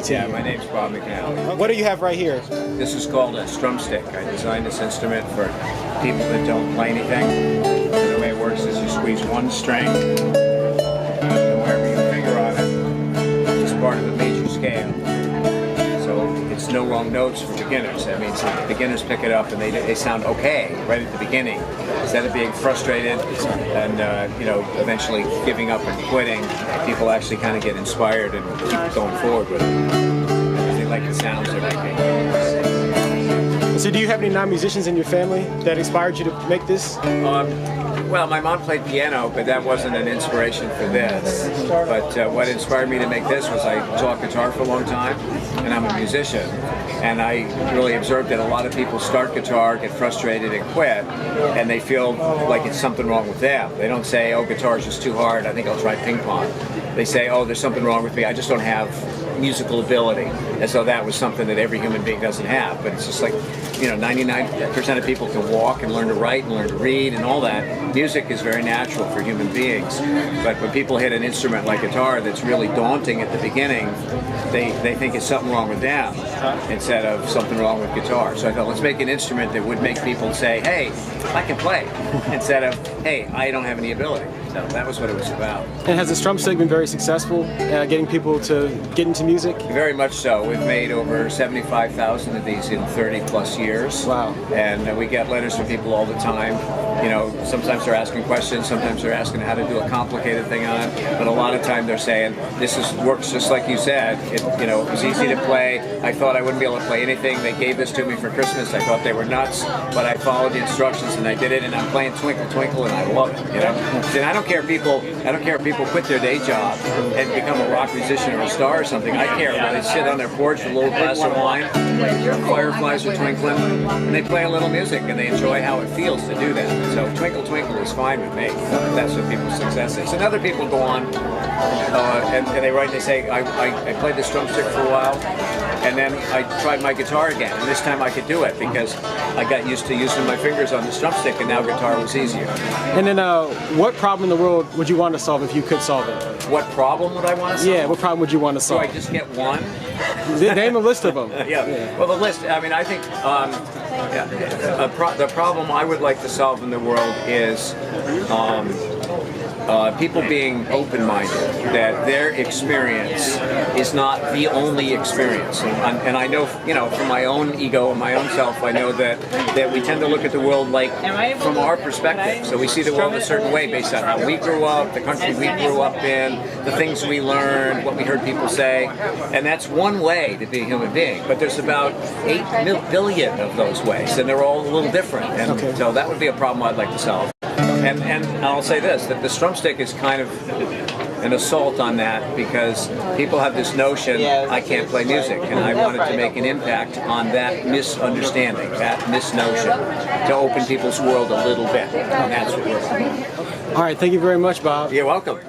to Yeah, you. my name's Bob McNally. What do you have right here? This is called a strum stick. I designed this instrument for people that don't play anything. And the way it works is you squeeze one string, and wherever you finger on it, it's part of a major scale. So it's no wrong notes for beginners. That means beginners pick it up and they sound okay right at the beginning. Instead of being frustrated and eventually giving up and quitting, people actually kind of get inspired and keep going forward with it. They like the sounds they're making. So do you have any non-musicians in your family that inspired you to make this? Well, my mom played piano, but that wasn't an inspiration for this. But what inspired me to make this was I taught guitar for a long time, and I'm a musician. And I really observed that a lot of people start guitar, get frustrated, and quit, and they feel like it's something wrong with them. They don't say, oh, guitar's just too hard, I think I'll try ping pong. They say, oh, there's something wrong with me, I just don't have musical ability. And so that was something that every human being doesn't have. But it's just like, 99% of people can walk and learn to write and learn to read and all that. Music is very natural for human beings. But when people hit an instrument like guitar that's really daunting at the beginning, they think it's something wrong with them instead of something wrong with guitar. So I thought, let's make an instrument that would make people say, hey, I can play, instead of, hey, I don't have any ability. So that was what it was about. And has the strum stick been very successful getting people to get into music? Very much so. We've made over 75,000 of these in 30 plus years. Wow. And we get letters from people all the time. Sometimes they're asking questions, sometimes they're asking how to do a complicated thing on it, but a lot of time they're saying, works just like you said. It was easy to play. I thought I wouldn't be able to play anything. They gave this to me for Christmas. I thought they were nuts, but I followed the instructions and I did it, and I'm playing Twinkle Twinkle and I love it. And I don't care if people quit their day job and become a rock musician or a star or something. I care when they sit on their porch with a little glass of wine, fireflies are twinkling, and they play a little music and they enjoy how it feels to do that. So Twinkle Twinkle is fine with me. That's what people's success is. And other people go on and they write and they say, I played the strum stick for a while, and then I tried my guitar again, and this time I could do it because I got used to using my fingers on the strum stick, and now guitar was easier. And then what problem in the world would you want to solve if you could solve it? What problem would I want to solve? Yeah, what problem would you want to So solve? I just get one? Name a list of them. Yeah. Well, the list, I think the problem I would like to solve in the world is people being open-minded, that their experience is not the only experience. And I know, from my own ego and my own self, I know that we tend to look at the world from our perspective. So we see the world a certain way based on how we grew up, the country we grew up in, the things we learned, what we heard people say. And that's one way to be a human being. But there's about 8 billion of those ways, and they're all a little different. And so that would be a problem I'd like to solve. And I'll say this, that the strum stick is kind of an assault on that, because people have this notion, I can't play music, and I wanted to make an impact on that misunderstanding, that misnotion, to open people's world a little bit, and that's what we're doing. All right, thank you very much, Bob. You're welcome.